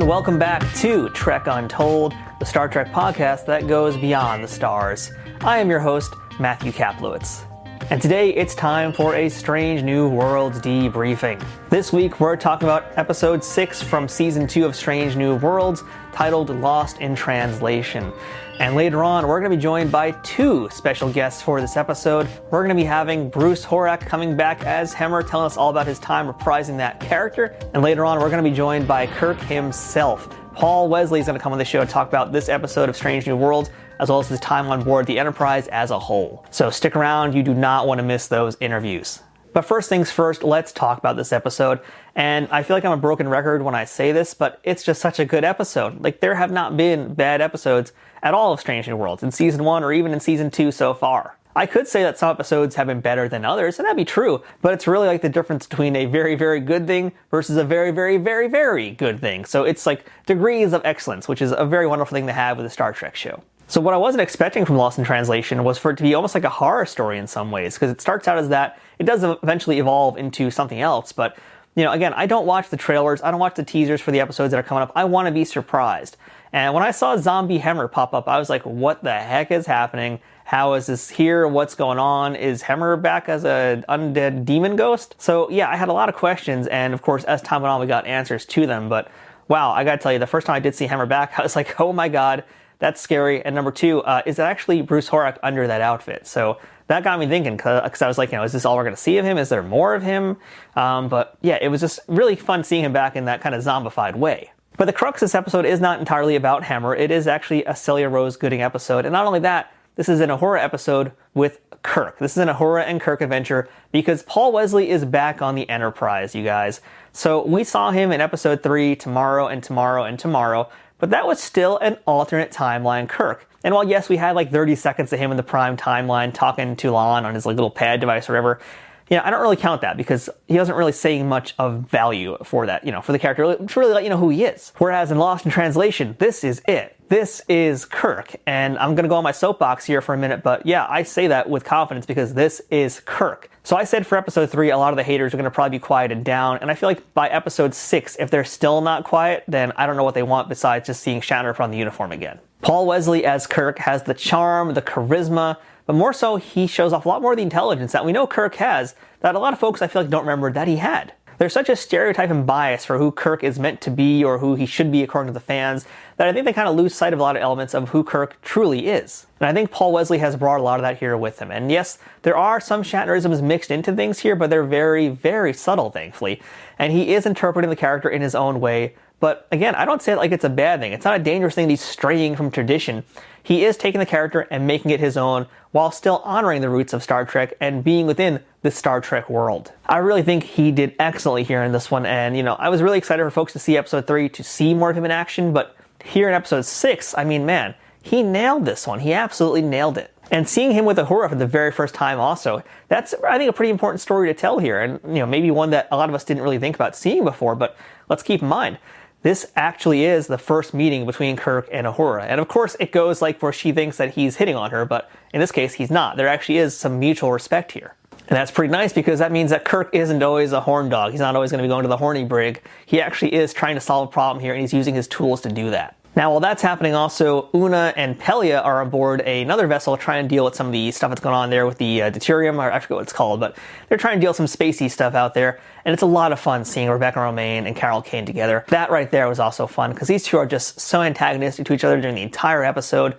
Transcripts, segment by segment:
welcome back to Trek Untold, the Star Trek podcast that goes beyond the stars. I am your host, Matthew Kaplowitz. And today it's time for a Strange New Worlds debriefing. This week we're talking about episode 6 from season 2 of Strange New Worlds, titled Lost in Translation. And later on, we're going to be joined by 2 special guests for this episode. We're going to be having Bruce Horak coming back as Hemmer, telling us all about his time reprising that character. And later on, we're going to be joined by Kirk himself. Paul Wesley is going to come on the show to talk about this episode of Strange New Worlds, as well as his time on board the Enterprise as a whole. So stick around, you do not want to miss those interviews. But first things first, let's talk about this episode. And I feel like I'm a broken record when I say this, but it's just such a good episode. Like, there have not been bad episodes at all of Strange New Worlds in season 1 or even in season 2 so far. I could say that some episodes have been better than others, and that'd be true, but it's really like the difference between a very, very good thing versus a very, very, very, very good thing. So it's like degrees of excellence, which is a very wonderful thing to have with a Star Trek show. So what I wasn't expecting from Lost in Translation was for it to be almost like a horror story in some ways, because it starts out as that. It does eventually evolve into something else, but, you know, again, I don't watch the trailers, I don't watch the teasers for the episodes that are coming up. I want to be surprised. And when I saw Zombie Hemmer pop up, I was like, what the heck is happening? How is this here? What's going on? Is Hemmer back as an undead demon ghost? So yeah, I had a lot of questions, and of course, as time went on, we got answers to them. But wow, I gotta tell you, the first time I did see Hemmer back, I was like, oh my god, that's scary. And number 2, is that actually Bruce Horak under that outfit? So that got me thinking, because I was like, you know, is this all we're going to see of him? Is there more of him? But yeah, it was just really fun seeing him back in that kind of zombified way. But the crux of this episode is not entirely about Hemmer. It is actually a Celia Rose Gooding episode. And not only that, this is an Uhura episode with Kirk. This is an Uhura and Kirk adventure because Paul Wesley is back on the Enterprise, you guys. So we saw him in episode 3 tomorrow and tomorrow and tomorrow, but that was still an alternate timeline Kirk. And while yes, we had like 30 seconds of him in the prime timeline talking to Lon on his like little pad device or whatever, you know, I don't really count that because he wasn't really saying much of value for that, you know, for the character to really let you know who he is. Whereas in Lost in Translation, this is it. This is Kirk. And I'm going to go on my soapbox here for a minute, but yeah, I say that with confidence because this is Kirk. So I said for episode 3, a lot of the haters are going to probably be quieted down. And I feel like by episode 6, if they're still not quiet, then I don't know what they want besides just seeing Shatner put on the uniform again. Paul Wesley as Kirk has the charm, the charisma, but more so, he shows off a lot more of the intelligence that we know Kirk has that a lot of folks I feel like don't remember that he had. There's such a stereotype and bias for who Kirk is meant to be or who he should be according to the fans that I think they kind of lose sight of a lot of elements of who Kirk truly is. And I think Paul Wesley has brought a lot of that here with him. And yes, there are some Shatnerisms mixed into things here, but they're very, very subtle, thankfully. And he is interpreting the character in his own way. But again, I don't say it like it's a bad thing. It's not a dangerous thing that he's straying from tradition. He is taking the character and making it his own while still honoring the roots of Star Trek and being within the Star Trek world. I really think he did excellently here in this one. And, you know, I was really excited for folks to see episode 3 to see more of him in action. But here in episode 6, I mean, man, he nailed this one. He absolutely nailed it. And seeing him with Uhura for the very first time also, that's, I think, a pretty important story to tell here. And, you know, maybe one that a lot of us didn't really think about seeing before. But let's keep in mind, this actually is the first meeting between Kirk and Uhura. And of course, it goes like where she thinks that he's hitting on her, but in this case, he's not. There actually is some mutual respect here. And that's pretty nice because that means that Kirk isn't always a horn dog. He's not always going to be going to the horny brig. He actually is trying to solve a problem here, and he's using his tools to do that. Now, while that's happening also, Una and Pelia are aboard another vessel trying to deal with some of the stuff that's going on there with the deuterium, or I forget what it's called, but they're trying to deal with some spacey stuff out there, and it's a lot of fun seeing Rebecca Romijn and Carol Kane together. That right there was also fun, because these two are just so antagonistic to each other during the entire episode,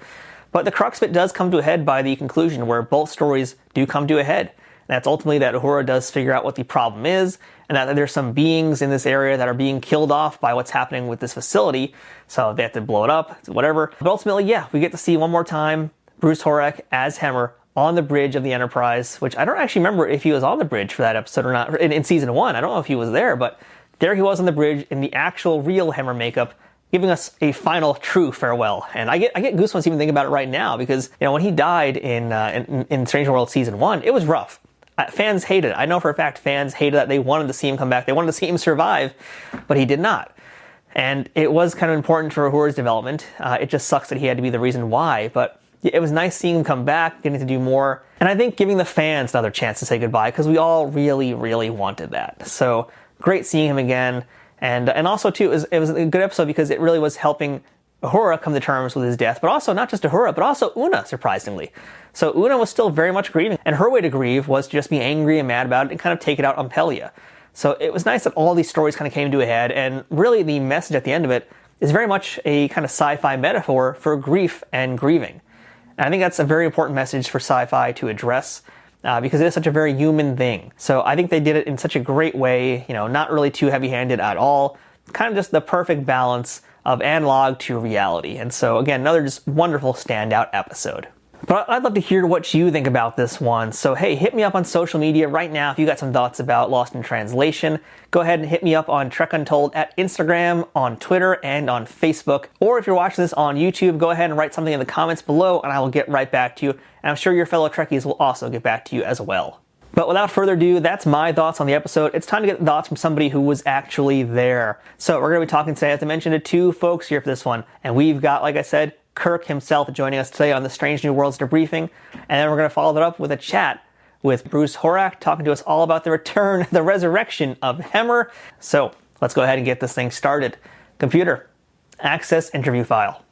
but the crux of it does come to a head by the conclusion, where both stories do come to a head. And that's ultimately that Uhura does figure out what the problem is, and that there's some beings in this area that are being killed off by what's happening with this facility, so they have to blow it up, whatever. But ultimately, yeah, we get to see one more time Bruce Horak as Hemmer on the bridge of the Enterprise, which I don't actually remember if he was on the bridge for that episode or not. In season 1, I don't know if he was there, but there he was on the bridge in the actual real Hemmer makeup, giving us a final true farewell. And I get goosebumps even thinking about it right now, because, you know, when he died in Strange New Worlds season 1, it was rough. Fans hated it. I know for a fact fans hated that. They wanted to see him come back. They wanted to see him survive, but he did not. And it was kind of important for Uhura's development. It just sucks that he had to be the reason why, but it was nice seeing him come back, getting to do more, and I think giving the fans another chance to say goodbye, because we all really, really wanted that. So great seeing him again, And also too, it was a good episode because it really was helping Uhura come to terms with his death, but also not just Uhura, but also Una, surprisingly. So Una was still very much grieving, and her way to grieve was to just be angry and mad about it and kind of take it out on Pelia. So it was nice that all these stories kind of came to a head, and really the message at the end of it is very much a kind of sci-fi metaphor for grief and grieving. And I think that's a very important message for sci-fi to address, because it is such a very human thing. So I think they did it in such a great way, not really too heavy-handed at all, kind of just the perfect balance of analog to reality. And so again, another just wonderful standout episode. But I'd love to hear what you think about this one. So hey, hit me up on social media right now if you got some thoughts about Lost in Translation. Go ahead and hit me up on Trek Untold at Instagram, on Twitter, and on Facebook. Or if you're watching this on YouTube, go ahead and write something in the comments below and I will get right back to you. And I'm sure your fellow Trekkies will also get back to you as well. But without further ado, that's my thoughts on the episode. It's time to get thoughts from somebody who was actually there. So we're going to be talking today, as I mentioned, to two folks here for this one. And we've got, like I said, Kirk himself joining us today on the Strange New Worlds Debriefing. And then we're going to follow that up with a chat with Bruce Horak talking to us all about the return, the resurrection of Hemmer. So let's go ahead and get this thing started. Computer, access interview file.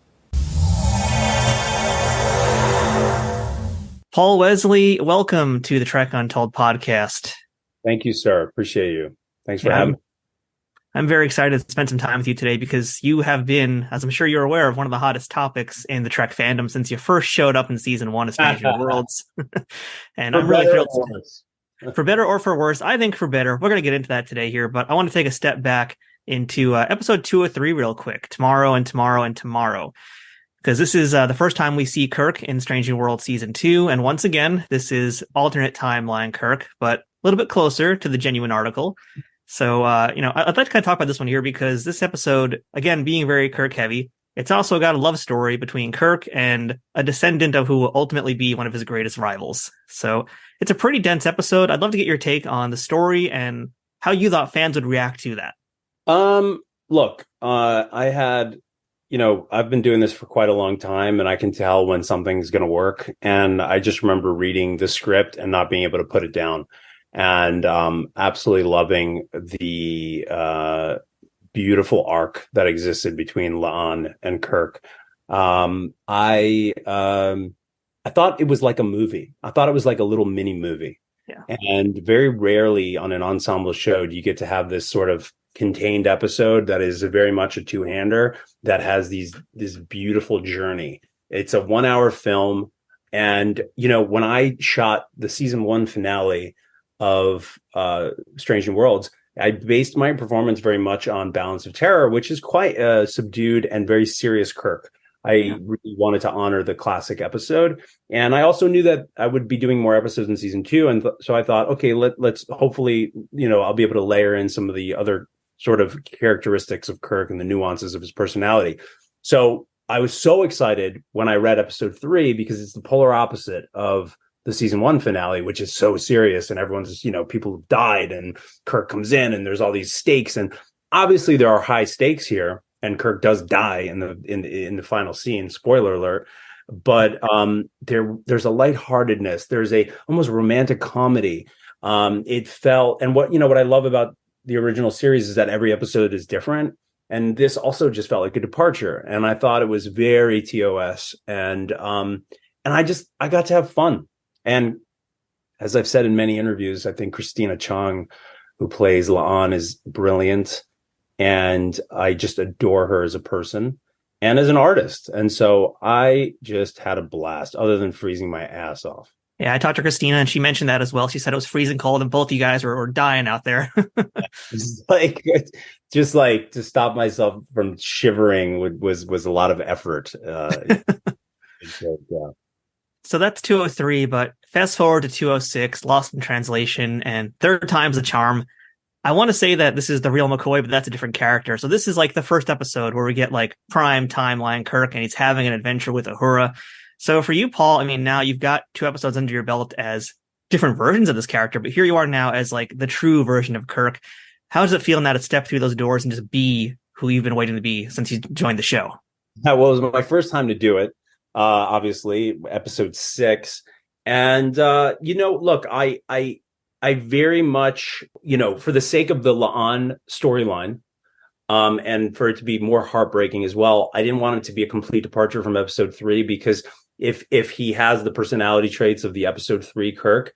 Paul Wesley, welcome to the Trek Untold podcast. Thank you, sir. Appreciate you. Thanks for having me. I'm very excited to spend some time with you today because you have been, as I'm sure you're aware of, one of the hottest topics in the Trek fandom since you first showed up in season 1 of Strange New Worlds. And I'm really thrilled. For better or for worse, I think for better. We're going to get into that today here, but I want to take a step back into episode 203 real quick. Tomorrow and tomorrow and tomorrow. Because this is the first time we see Kirk in Strange New Worlds Season 2. And once again, this is alternate timeline Kirk, but a little bit closer to the genuine article. So, I'd like to kind of talk about this one here because this episode, again, being very Kirk heavy, it's also got a love story between Kirk and a descendant of who will ultimately be one of his greatest rivals. So it's a pretty dense episode. I'd love to get your take on the story and how you thought fans would react to that. Look, I had... I've been doing this for quite a long time and I can tell when something's going to work. And I just remember reading the script and not being able to put it down and absolutely loving the beautiful arc that existed between La'an and Kirk. I thought it was like a movie. I thought it was like a little mini movie. Yeah. And very rarely on an ensemble show do you get to have this sort of contained episode that is very much a two-hander that has this beautiful journey. It's a 1-hour film. And, when I shot the season 1 finale of Strange New Worlds, I based my performance very much on Balance of Terror, which is quite a subdued and very serious Kirk. I really wanted to honor the classic episode. And I also knew that I would be doing more episodes in season 2. And so I thought, okay, let's hopefully, I'll be able to layer in some of the other sort of characteristics of Kirk and the nuances of his personality. So I was so excited when I read episode 3 because it's the polar opposite of the season 1 finale, which is so serious and everyone's, people have died and Kirk comes in and there's all these stakes. And obviously there are high stakes here and Kirk does die in the final scene, spoiler alert. But there's a lightheartedness. There's a almost romantic comedy. It felt, and what I love about the original series is that every episode is different. And this also just felt like a departure. And I thought it was very TOS. And I got to have fun. And as I've said in many interviews, I think Christina Chong, who plays La'an, is brilliant. And I just adore her as a person and as an artist. And so I just had a blast other than freezing my ass off. Yeah, I talked to Christina and she mentioned that as well. She said it was freezing cold and both of you guys were dying out there. Just to stop myself from shivering was a lot of effort. Yeah. So that's 203, but fast forward to 206, Lost in Translation, and third time's the charm. I want to say that this is the real McCoy, but that's a different character. So this is like the first episode where we get like prime timeline Kirk and he's having an adventure with Uhura. So for you, Paul, now you've got 2 episodes under your belt as different versions of this character, but here you are now as like the true version of Kirk. How does it feel now to step through those doors and just be who you've been waiting to be since you joined the show? Well, it was my first time to do it. Obviously, episode 6. And, look, I very much, for the sake of the La'an storyline, And for it to be more heartbreaking as well. I didn't want it to be a complete departure from episode 3, because if he has the personality traits of the episode 3 Kirk,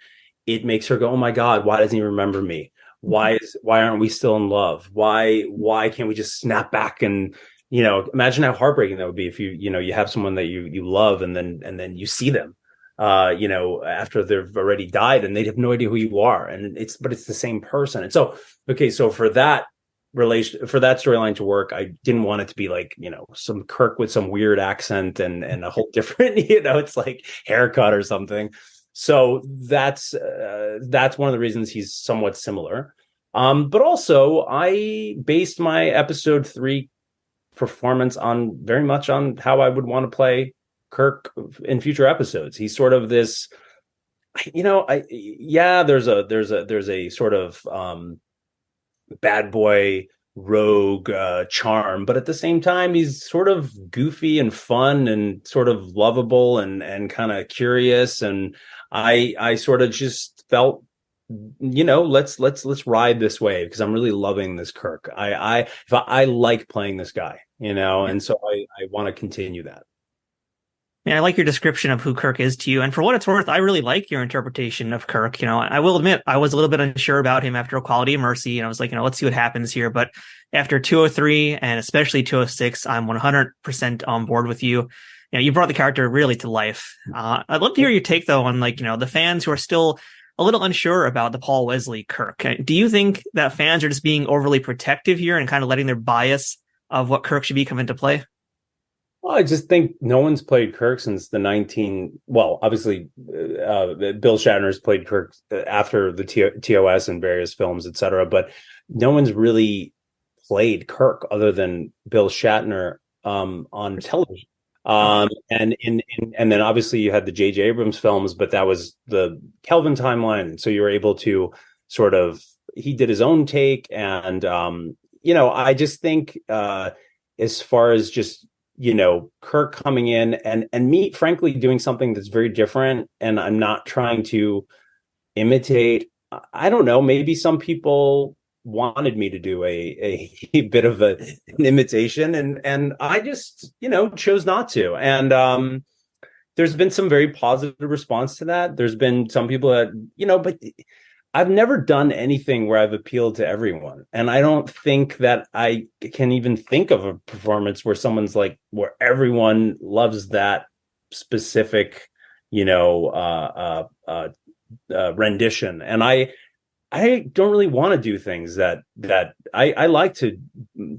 it makes her go, oh my God, why doesn't he remember me? Why aren't we still in love? Why can't we just snap back? And imagine how heartbreaking that would be if you have someone that you love, and then you see them after they've already died, and they have no idea who you are, and it's the same person. And so for that storyline to work, I didn't want it to be like some Kirk with some weird accent and a whole different it's like haircut or something. So that's one of the reasons he's somewhat similar. But also I based my episode 3 performance very much on how I would want to play Kirk in future episodes. He's sort of this, there's a sort of bad boy rogue charm, but at the same time he's sort of goofy and fun and sort of lovable and kind of curious. And I sort of just felt, let's ride this wave, because I'm really loving this Kirk. I like playing this guy, and so I want to continue that. Yeah, I like your description of who Kirk is to you. And for what it's worth, I really like your interpretation of Kirk. I will admit I was a little bit unsure about him after Equality of Mercy. And I was like, let's see what happens here. But after 203 and especially 206, I'm 100% on board with you. You brought the character really to life. I'd love to hear your take, though, on the fans who are still a little unsure about the Paul Wesley Kirk. Do you think that fans are just being overly protective here and kind of letting their bias of what Kirk should be come into play? Well, I just think no one's played Kirk since obviously Bill Shatner's played Kirk after the TOS and various films, etc. But no one's really played Kirk other than Bill Shatner on television. And then obviously you had the J.J. Abrams films, but that was the Kelvin timeline. So you were able to he did his own take. And, I just think as far as just, Kirk coming in and me, frankly, doing something that's very different, and I'm not trying to imitate. I don't know, maybe some people wanted me to do a bit of an imitation, and I just chose not to. And there's been some very positive response to that. There's been some people that but I've never done anything where I've appealed to everyone. And I don't think that I can even think of a performance where someone's like, where everyone loves that specific, rendition. And I don't really want to do things that I like to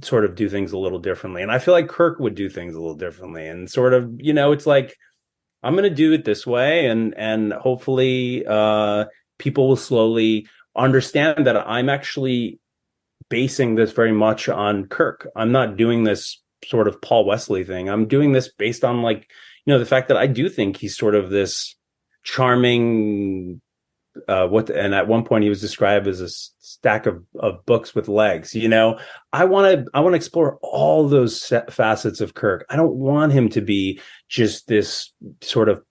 sort of do things a little differently. And I feel like Kirk would do things a little differently, and sort of, it's like, I'm going to do it this way. And hopefully, people will slowly understand that I'm actually basing this very much on Kirk. I'm not doing this sort of Paul Wesley thing. I'm doing this based on the fact that I do think he's sort of this charming, and at one point he was described as a stack of books with legs. I want to explore all those facets of Kirk. I don't want him to be just this sort of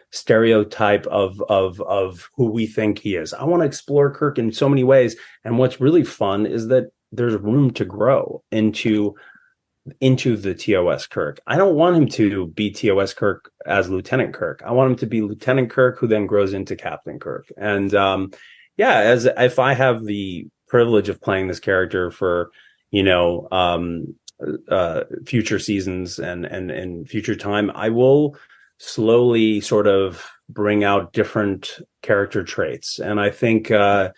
stereotype of who we think he is. I want to explore Kirk in so many ways. And what's really fun is that there's room to grow into the TOS Kirk. I don't want him to be TOS Kirk as Lieutenant Kirk. I want him to be Lieutenant Kirk, who then grows into Captain Kirk. And if I have the privilege of playing this character for future seasons and future time, I will slowly sort of bring out different character traits. And I think that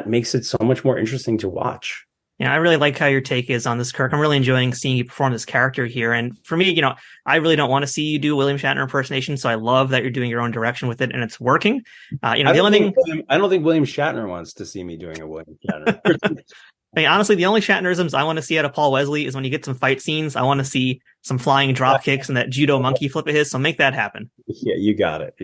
makes it so much more interesting to watch. Yeah, I really like how your take is on this Kirk. I'm really enjoying seeing you perform this character here. And for me, I really don't want to see you do William Shatner impersonation. So I love that you're doing your own direction with it and it's working. I don't think William Shatner wants to see me doing a William Shatner. Honestly, the only Shatnerisms I want to see out of Paul Wesley is when you get some fight scenes. I want to see some flying drop kicks and that judo monkey flip of his. So make that happen. Yeah, you got it.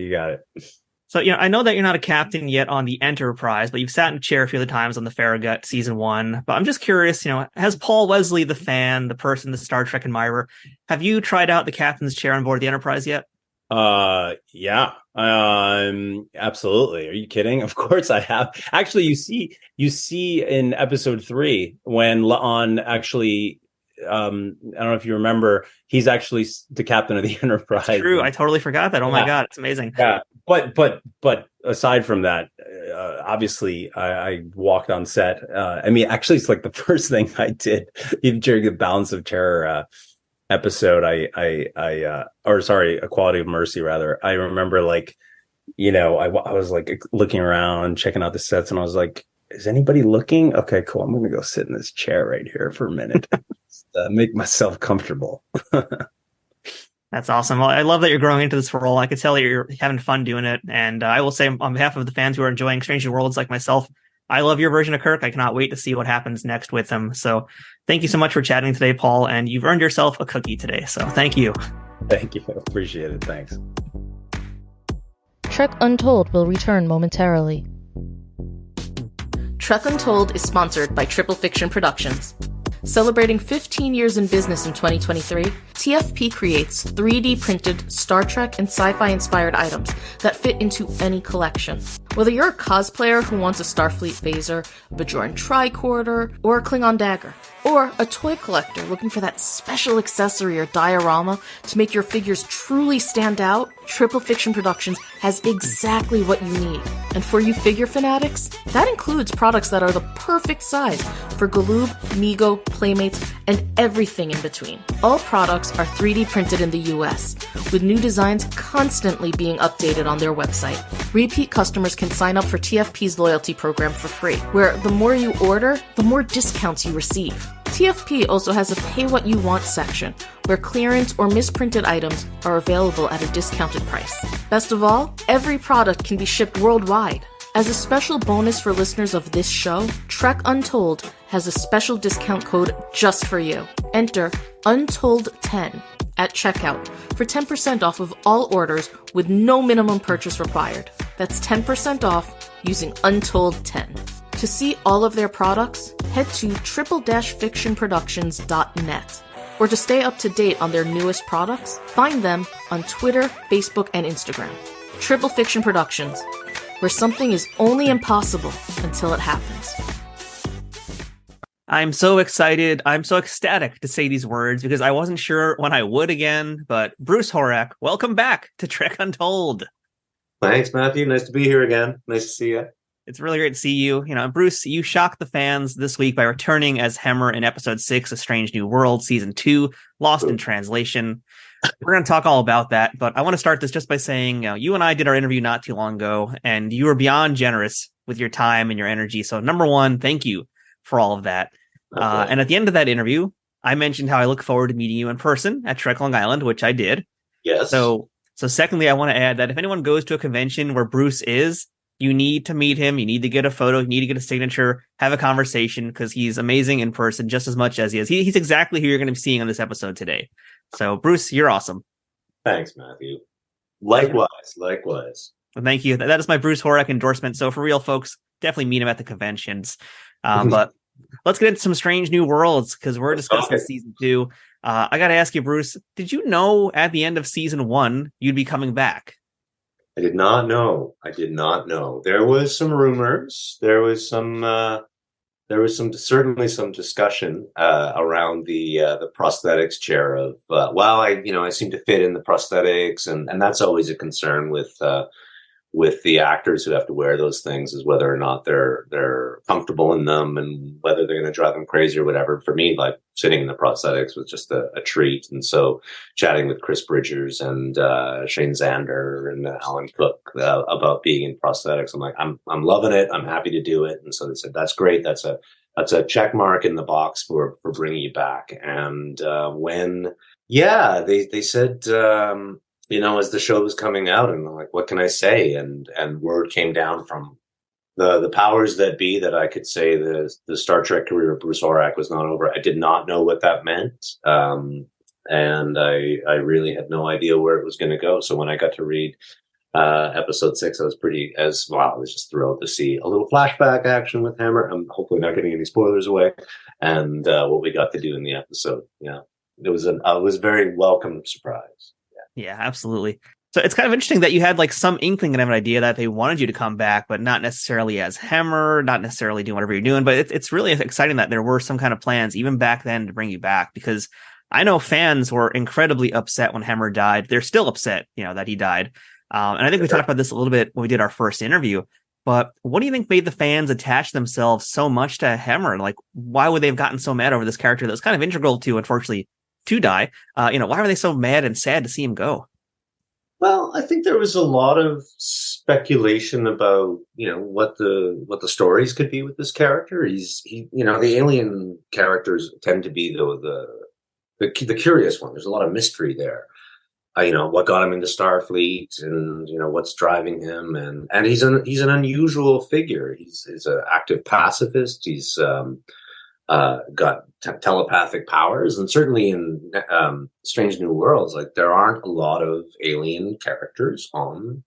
So, I know that you're not a captain yet on the Enterprise, but you've sat in a chair a few other times on the Farragut season 1. But I'm just curious, has Paul Wesley, the fan, the person, the Star Trek admirer, have you tried out the captain's chair on board the Enterprise yet? Yeah. Absolutely. Are you kidding? Of course I have. Actually, you see in episode 3 when La'an actually, I don't know if you remember, he's actually the captain of the That's Enterprise. true. I totally forgot that. Oh my God, it's amazing. Yeah. But aside from that, obviously I walked on set. I mean, actually, it's like the first thing I did during the Balance of Terror episode. Or sorry, Equality of Mercy, rather. I remember, like, I was like looking around, checking out the sets, and I was like, is anybody looking? Okay, cool. I'm going to go sit in this chair right here for a minute. Just, make myself comfortable. That's awesome. Well, I love that you're growing into this role. I could tell that you're having fun doing it. And I will say, on behalf of the fans who are enjoying Strange New Worlds like myself, I love your version of Kirk. I cannot wait to see what happens next with him. So thank you so much for chatting today, Paul. And you've earned yourself a cookie today. So thank you. Thank you. Appreciate it. Thanks. Trek Untold will return momentarily. Trek Untold is sponsored by Triple Fiction Productions. Celebrating 15 years in business in 2023, TFP creates 3D printed Star Trek and sci-fi inspired items that fit into any collection. Whether you're a cosplayer who wants a Starfleet phaser, a Bajoran tricorder, or a Klingon dagger, or a toy collector looking for that special accessory or diorama to make your figures truly stand out, Triple Fiction Productions has exactly what you need. And for you figure fanatics, that includes products that are the perfect size for Galoob, Mego, Playmates, and everything in between. All products are 3D printed in the US, with new designs constantly being updated on their website. Repeat customers can sign up for TFP's loyalty program for free, where the more you order, the more discounts you receive. TFP also has a Pay What You Want section, where clearance or misprinted items are available at a discounted price. Best of all, every product can be shipped worldwide. As a special bonus for listeners of this show, Trek Untold has a special discount code just for you. Enter Untold10 at checkout for 10% off of all orders with no minimum purchase required. That's 10% off using Untold10. To see all of their products, head to triple-fictionproductions.net. Or to stay up to date on their newest products, find them on Twitter, Facebook, and Instagram. Triple Fiction Productions, where something is only impossible until it happens. I'm so excited. I'm so ecstatic to say these words because I wasn't sure when I would again. But Bruce Horak, welcome back to Trek Untold. Thanks, Matthew. Nice to be here again. Nice to see you. It's really great to see you. Bruce, you shocked the fans this week by returning as Hemmer in episode 6 of Strange New World, season 2, Lost in Translation. We're going to talk all about that, but I want to start this just by saying, you and I did our interview not too long ago, and you were beyond generous with your time and your energy. So number one, thank you for all of that. Okay. And at the end of that interview, I mentioned how I look forward to meeting you in person at Trek Long Island, which I did. Yes. So secondly, I want to add that if anyone goes to a convention where Bruce is, you need to meet him. You need to get a photo. You need to get a signature, have a conversation, because he's amazing in person just as much as he is. He's exactly who you're going to be seeing on this episode today. So, Bruce, you're awesome. Thanks, Matthew. Likewise. Well, thank you. That is my Bruce Horak endorsement. So, for real, folks, definitely meet him at the conventions. But let's get into some Strange New Worlds, because we're discussing season 2. I got to ask you, Bruce, did you know at the end of season 1 you'd be coming back? I did not know. There was some rumors. There was certainly some discussion around the prosthetics chair of I seem to fit in the prosthetics, and that's always a concern with the actors who have to wear those things, is whether or not they're comfortable in them and whether they're going to drive them crazy or whatever. For me, like, sitting in the prosthetics was just a treat. And so chatting with Chris Bridgers and Shane Zander and Alan Cook about being in prosthetics, I'm like, I'm loving it. I'm happy to do it. And so they said, that's great. That's a check mark in the box for bringing you back. And they said, as the show was coming out, and I'm like, what can I say? And word came down from the powers that be that I could say the Star Trek career of Bruce Horak was not over. I did not know what that meant. And I really had no idea where it was going to go. So when I got to read episode 6, I was I was just thrilled to see a little flashback action with Hammer. I'm hopefully not getting any spoilers away. And what we got to do in the episode. Yeah, it was a very welcome surprise. Yeah, absolutely. So it's kind of interesting that you had like some inkling of an idea that they wanted you to come back, but not necessarily as Hammer, not necessarily doing whatever you're doing. But it's really exciting that there were some kind of plans even back then to bring you back, because I know fans were incredibly upset when Hammer died. They're still upset, that he died. And I think we talked about this a little bit when we did our first interview. But what do you think made the fans attach themselves so much to Hammer? Like, why would they have gotten so mad over this character that was kind of integral to, unfortunately, to die? Why were they so mad and sad to see him go? Well, I think there was a lot of speculation about, what the stories could be with this character. The alien characters tend to be the curious one. There's a lot of mystery there. What got him into Starfleet, and what's driving him, and he's an unusual figure. He's an active pacifist. He's got telepathic powers, and certainly in Strange New Worlds, like there aren't a lot of alien characters on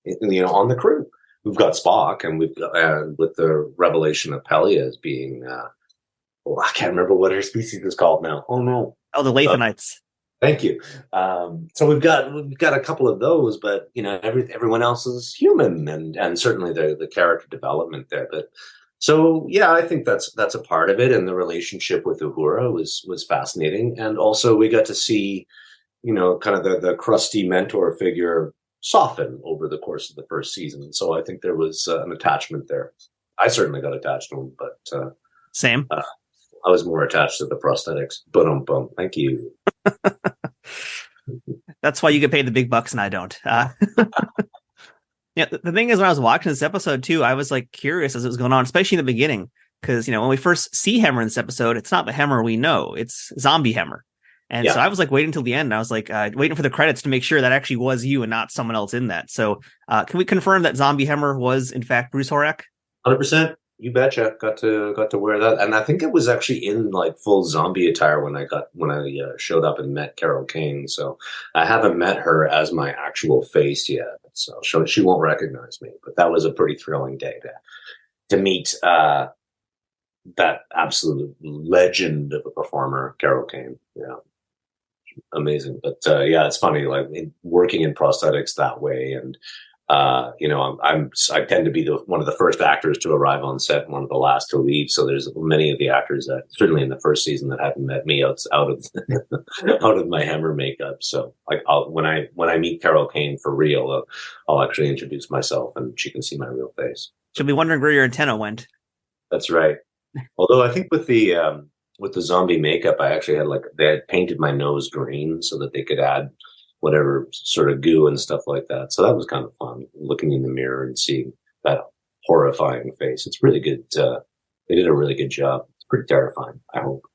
the crew. We've got Spock, and we've got with the revelation of Pelia as being I can't remember what her species is called now. Oh no, the Lathanites. Thank you. So we've got a couple of those, but everyone else is human, and certainly the character development there. But so yeah, I think that's a part of it, and the relationship with Uhura was fascinating, and also we got to see kind of the crusty mentor figure soften over the course of the first season. So I think there was an attachment there. I certainly got attached to him, but same. I was more attached to the prosthetics. Boom. Thank you. That's why you get paid the big bucks and I don't. The thing is, when I was watching this episode too, I was like curious as it was going on, especially in the beginning, because when we first see Hammer in this episode, it's not the Hammer we know, it's zombie Hammer. And so I was like waiting until the end, and I was like waiting for the credits to make sure that actually was you and not someone else in that. So can we confirm that zombie Hammer was in fact Bruce Horak? 100%. You betcha. Got to wear that, and I think it was actually in like full zombie attire when I showed up and met Carol Kane. So I haven't met her as my actual face yet, so she won't recognize me. But that was a pretty thrilling day to meet that absolute legend of a performer, Carol Kane. Yeah, amazing. But it's funny, like working in prosthetics that way, and I tend to be one of the first actors to arrive on set and one of the last to leave. So there's many of the actors that certainly in the first season that haven't met me out of out of my Hammer makeup. So like when I meet Carol Kane for real, I'll actually introduce myself and she can see my real face. She'll be wondering where your antenna went. That's right. Although I think with the zombie makeup, I actually they had painted my nose green so that they could add whatever sort of goo and stuff like that. So that was kind of fun, looking in the mirror and seeing that horrifying face. It's really good. They did a really good job. It's pretty terrifying, I hope.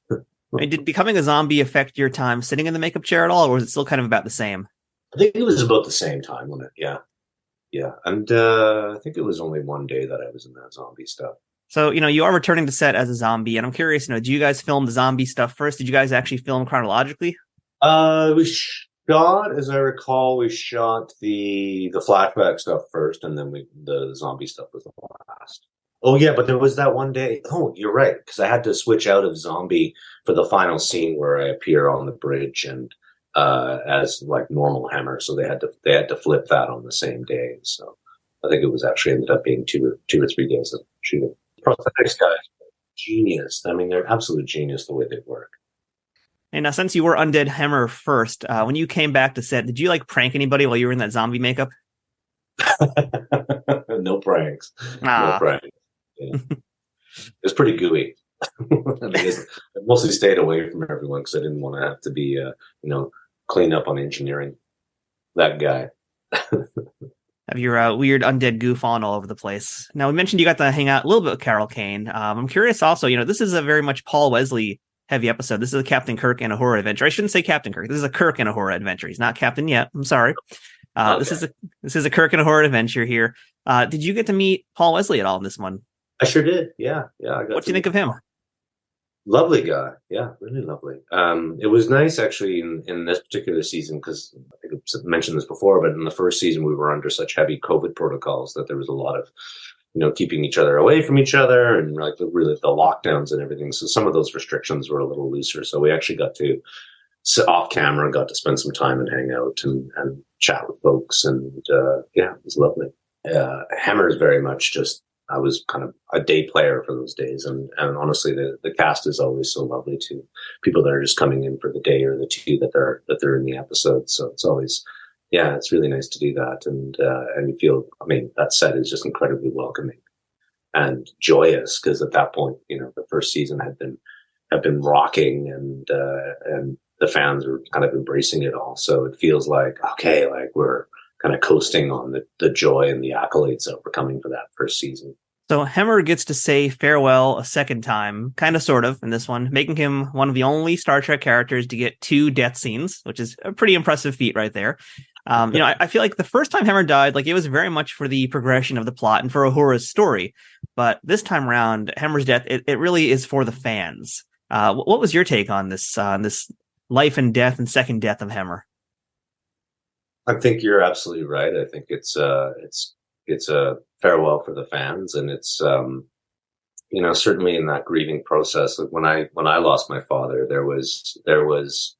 And did becoming a zombie affect your time sitting in the makeup chair at all, or was it still kind of about the same? I think it was about the same time on it. Yeah. And I think it was only one day that I was in that zombie stuff. So, you are returning to set as a zombie, and I'm curious, do you guys film the zombie stuff first? Did you guys actually film chronologically? We shot, as I recall, the flashback stuff first, and then the zombie stuff was the last. Oh yeah, but there was that one day. Oh, you're right, because I had to switch out of zombie for the final scene where I appear on the bridge and as like normal Hammer. So they had to flip that on the same day. So I think it was actually ended up being two or 3 days of shooting. Prosthetics guys, genius. I mean, they're absolute genius the way they work. And now, since you were Undead Hammer first, when you came back to set, did you prank anybody while you were in that zombie makeup? No pranks. No pranks. Yeah. It's pretty gooey. I mostly stayed away from everyone because I didn't want to have to be, clean up on engineering. That guy. Have your weird undead goo falling all over the place. Now, we mentioned you got to hang out a little bit with Carol Kane. I'm curious also, this is a very much Paul Wesley heavy episode. This is a Captain Kirk and Uhura adventure. I shouldn't say Captain Kirk. This is a Kirk and Uhura adventure. He's not Captain yet. I'm sorry. Okay. This is a Kirk and Uhura adventure here. Did you get to meet Paul Wesley at all in this one? I sure did. Yeah. What do you think of him? Lovely guy. Yeah, really lovely. It was nice actually in this particular season because I think I've mentioned this before, but in the first season we were under such heavy COVID protocols that there was a lot of keeping each other away from each other and like the lockdowns and everything. So some of those restrictions were a little looser. So we actually got to off camera, got to spend some time and hang out and chat with folks. And yeah, it was lovely. Hammer is very much just, I was kind of a day player for those days. And honestly, the cast is always so lovely too. People that are just coming in for the day or the two that they're in the episode. So it's always, yeah, it's really nice to do that. And you feel, I mean, that set is just incredibly welcoming and joyous, because at that point, you know, the first season had been rocking, and the fans were kind of embracing it all. So it feels like, okay, like we're kind of coasting on the joy and the accolades that were coming for that first season. So Hammer gets to say farewell a second time, kind of, sort of, in this one, making him one of the only Star Trek characters to get 2 death scenes, which is a pretty impressive feat right there. You know, I feel like the first time Hammer died, like, it was very much for the progression of the plot and for Uhura's story. But this time around, Hammer's death, it really is for the fans. What was your take on this life and death and second death of Hammer? I think you're absolutely right. I think it's a farewell for the fans, and it's you know, certainly in that grieving process. Like when I lost my father, there was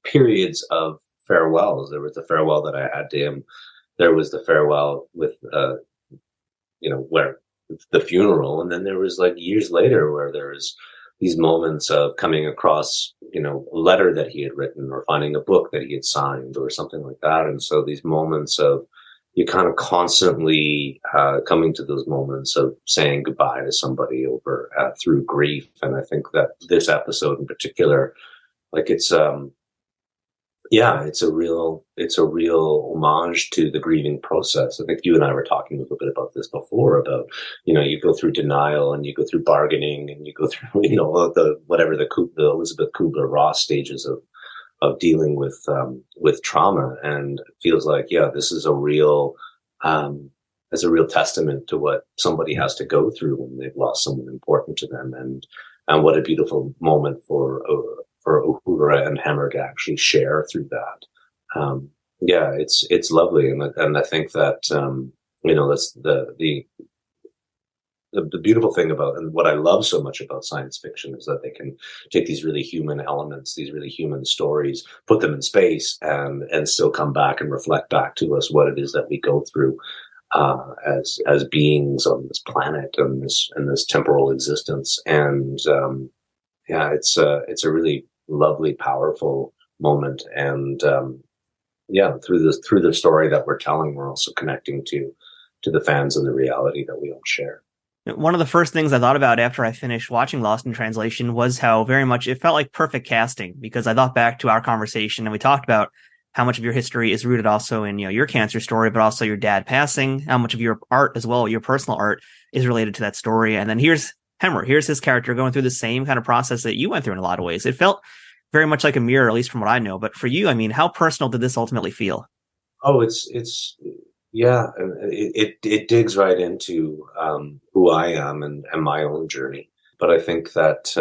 periods of farewells. There was the farewell that I had to him. There was the farewell with you know, where the funeral, and then there was like years later where there was these moments of coming across, you know, a letter that he had written, or finding a book that he had signed, or something like that. And so these moments of, you kind of constantly coming to those moments of saying goodbye to somebody over through grief. And I think that this episode in particular, like, it's yeah, it's a real homage to the grieving process. I think you and I were talking a little bit about this before, about, you know, you go through denial and you go through bargaining and you go through, you know, the Elizabeth Kubler-Ross stages of dealing with trauma. And it feels like, yeah, this is a real testament to what somebody has to go through when they've lost someone important to them. And what a beautiful moment for Uhura and Hammer to actually share through that. Yeah, it's lovely. And I think that, you know, that's the beautiful thing about, and what I love so much about science fiction, is that they can take these really human elements, these really human stories, put them in space, and still come back and reflect back to us what it is that we go through as beings on this planet and this temporal existence. And yeah, it's a really lovely, powerful moment. And yeah, through the story that we're telling, we're also connecting to the fans and the reality that we all share. One of the first things I thought about after I finished watching Lost in Translation was how very much it felt like perfect casting, because I thought back to our conversation and we talked about how much of your history is rooted also in, you know, your cancer story, but also your dad passing, how much of your art as well, your personal art, is related to that story. And then here's Hammer, here's his character going through the same kind of process that you went through in a lot of ways. It felt very much like a mirror, at least from what I know. But for you, I mean, how personal did this ultimately feel? Oh, it's yeah, and it digs right into who I am and my own journey. But I think that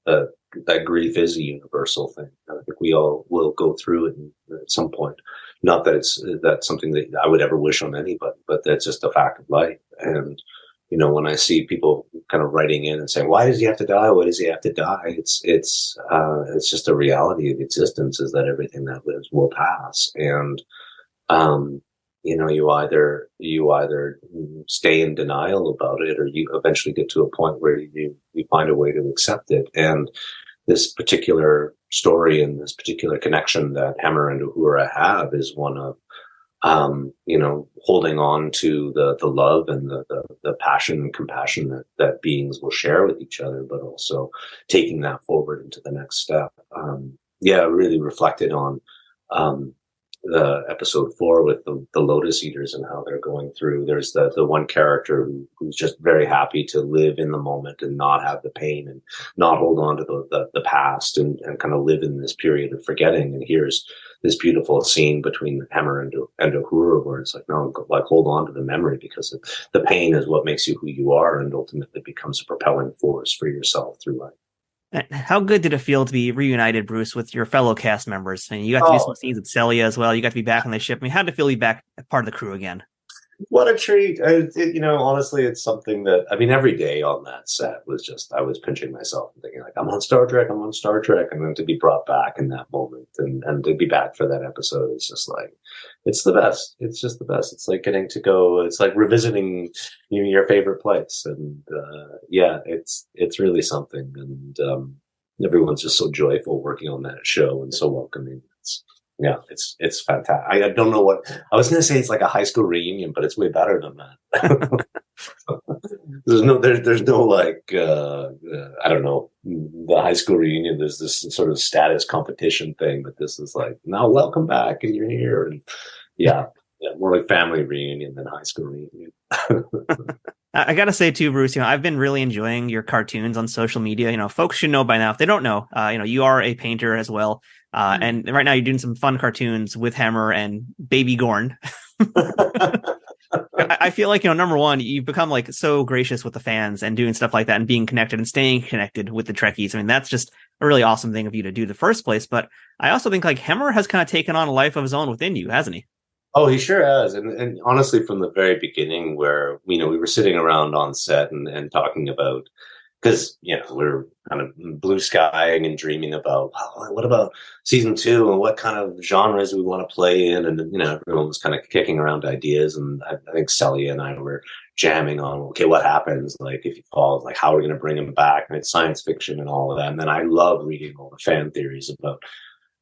that grief is a universal thing. I think we all will go through it at some point. Not that that's something that I would ever wish on anybody, but that's just a fact of life. And you know, when I see people kind of writing in and saying, "Why does he have to die? Why does he have to die?" It's just a reality of existence, is that everything that lives will pass. And you know, you either stay in denial about it, or you eventually get to a point where you find a way to accept it. And this particular story and this particular connection that Hammer and Uhura have is one of, you know, holding on to the love and the passion and compassion that beings will share with each other, but also taking that forward into the next step. Yeah, really reflected on, the episode 4 with the Lotus Eaters and how they're going through. There's the one character who's just very happy to live in the moment and not have the pain and not hold on to the past and kind of live in this period of forgetting. And here's this beautiful scene between Hammer and Uhura, where it's like, no, like, hold on to the memory, because the pain is what makes you who you are and ultimately becomes a propelling force for yourself through life. How good did it feel to be reunited, Bruce, with your fellow cast members? And you got to do some scenes with Pelia as well. You got to be back on the ship. I mean, how did it feel to be back part of the crew again? What a treat. Honestly, it's something that, I mean, every day on that set was just, I was pinching myself and thinking, like, I'm on Star Trek, I'm on Star Trek. And then to be brought back in that moment and to be back for that episode is just like, it's the best. It's just the best. It's like getting to go, it's like revisiting your favorite place. And it's really something. And everyone's just so joyful working on that show and so welcoming. It's fantastic. I don't know what I was going to say. It's like a high school reunion, but it's way better than that. there's no like I don't know, the high school reunion. There's this sort of status competition thing, but this is like, now welcome back, and you're here, and more like family reunion than high school reunion. I gotta say too, Bruce, I've been really enjoying your cartoons on social media. Folks should know by now, if they don't know, you are a painter as well. And right now you're doing some fun cartoons with Hammer and Baby Gorn. I feel like, number one, you've become like so gracious with the fans and doing stuff like that and being connected and staying connected with the Trekkies. I mean, that's just a really awesome thing of you to do in the first place. But I also think like Hammer has kind of taken on a life of his own within you, hasn't he? Oh, he sure has. And honestly, from the very beginning where, we were sitting around on set and talking about, because, we're kind of blue skying and dreaming about, what about season 2 and what kind of genres we want to play in. And, everyone was kind of kicking around ideas. And I think Celia and I were jamming on, okay, what happens? Like, if he falls, like, how are we going to bring him back? And it's science fiction and all of that. And then I love reading all the fan theories about,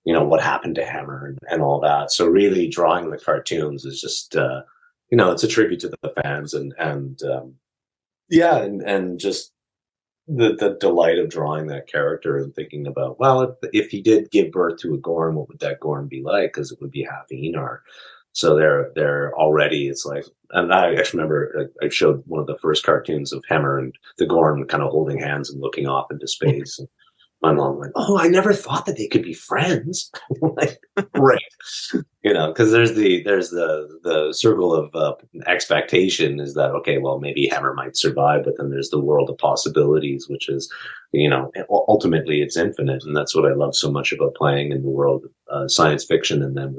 what happened to Hammer and all that. So really drawing the cartoons is just, it's a tribute to the fans and just the delight of drawing that character and thinking about, well, if he did give birth to a Gorn, what would that Gorn be like? Because it would be half Enar. So they're already, it's like, and I actually remember I showed one of the first cartoons of Hammer and the Gorn kind of holding hands and looking off into space. And my mom went, "Oh, I never thought that they could be friends." Like, right. Because there's the circle of expectation is that, okay, well, maybe Hammer might survive, but then there's the world of possibilities, which is, ultimately it's infinite. And that's what I love so much about playing in the world of science fiction. And then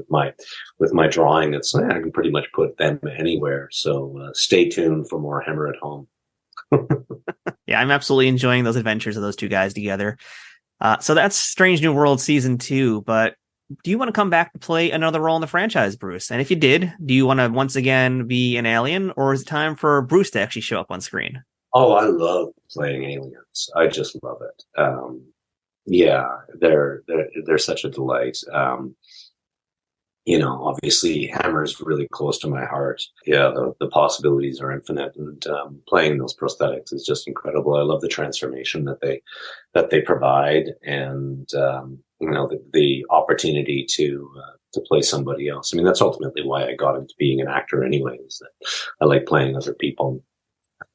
with my drawing, it's I can pretty much put them anywhere. So stay tuned for more Hammer at Home. Yeah, I'm absolutely enjoying those adventures of those two guys together. So that's Strange New World Season 2, but do you want to come back to play another role in the franchise, Bruce? And if you did, do you want to once again be an alien, or is it time for Bruce to actually show up on screen? Oh, I love playing aliens. I just love it. They're such a delight. Obviously Hammer's really close to my heart. Yeah, the possibilities are infinite, and playing those prosthetics is just incredible. I love the transformation that they provide, and the opportunity to play somebody else. I mean, that's ultimately why I got into being an actor anyway, is that I like playing other people.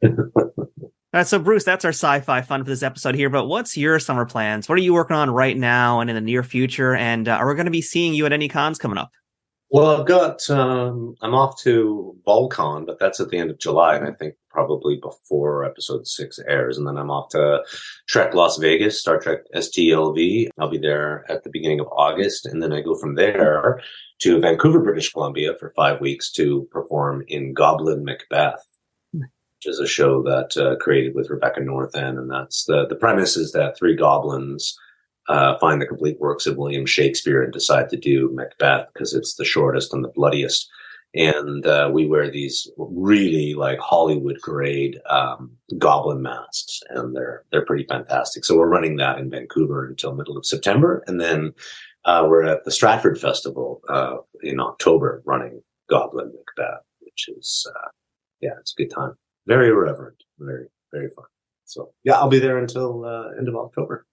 All right, so Bruce, that's our sci-fi fun for this episode here, but what's your summer plans? What are you working on right now and in the near future? And are we going to be seeing you at any cons coming up? Well, I've got, I'm off to Volcon, but that's at the end of July, and I think probably before episode 6 airs. And then I'm off to Trek Las Vegas, Star Trek STLV. I'll be there at the beginning of August. And then I go from there to Vancouver, British Columbia for 5 weeks to perform in Goblin Macbeth, which is a show that created with Rebecca Northen. And that's the premise is that 3 goblins find the complete works of William Shakespeare and decide to do Macbeth because it's the shortest and the bloodiest. And we wear these really like Hollywood grade goblin masks, and they're pretty fantastic. So we're running that in Vancouver until middle of September, and then we're at the Stratford Festival in October running Goblin Macbeth, which is it's a good time. Very irreverent, very very fun. So I'll be there until end of October.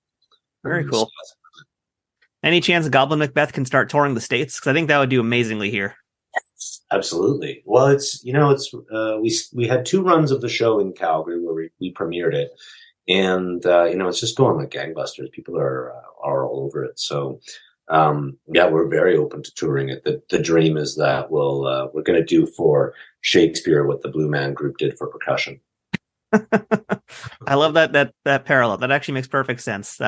Very cool. Any chance Goblin Macbeth can start touring the States? Because I think that would do amazingly here. Yes, absolutely. Well, we had 2 runs of the show in Calgary where we premiered it, and it's just going like gangbusters. People are all over it. So we're very open to touring it. The dream is that we're going to do for Shakespeare what the Blue Man Group did for percussion. I love that parallel. That actually makes perfect sense.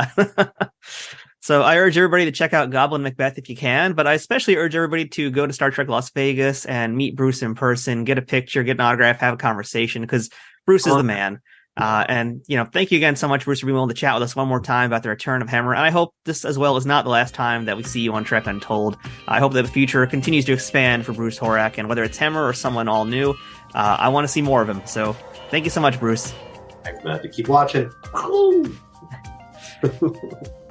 So I urge everybody to check out Goblin Macbeth if you can, but I especially urge everybody to go to Star Trek Las Vegas and meet Bruce in person, get a picture, get an autograph, have a conversation, because Bruce is the man. And, thank you again so much, Bruce, for being willing to chat with us one more time about the return of Hemmer. And I hope this as well is not the last time that we see you on Trek Untold. I hope that the future continues to expand for Bruce Horak, and whether it's Hemmer or someone all new, I want to see more of him. So thank you so much, Bruce. Thanks, Matt. Keep watching.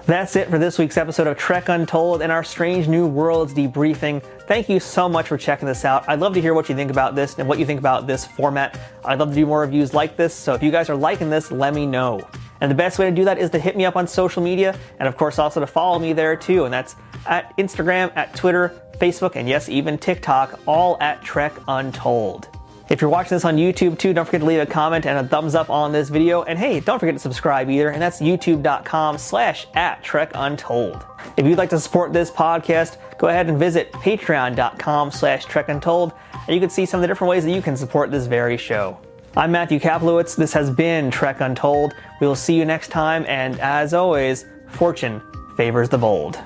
That's it for this week's episode of Trek Untold and our Strange New Worlds debriefing. Thank you so much for checking this out. I'd love to hear what you think about this and what you think about this format. I'd love to do more reviews like this, so if you guys are liking this, let me know. And the best way to do that is to hit me up on social media, and of course also to follow me there too, and that's at Instagram, at Twitter, Facebook, and yes, even TikTok, all at Trek Untold. If you're watching this on YouTube too, don't forget to leave a comment and a thumbs up on this video. And hey, don't forget to subscribe either, and that's youtube.com/@TrekUntold. If you'd like to support this podcast, go ahead and visit patreon.com/TrekUntold, and you can see some of the different ways that you can support this very show. I'm Matthew Kaplowitz. This has been Trek Untold. We will see you next time, and as always, fortune favors the bold.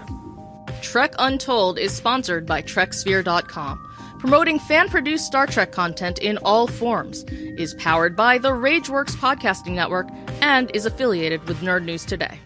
Trek Untold is sponsored by TrekSphere.com. Promoting fan-produced Star Trek content in all forms, is powered by the Rageworks podcasting network, and is affiliated with Nerd News Today.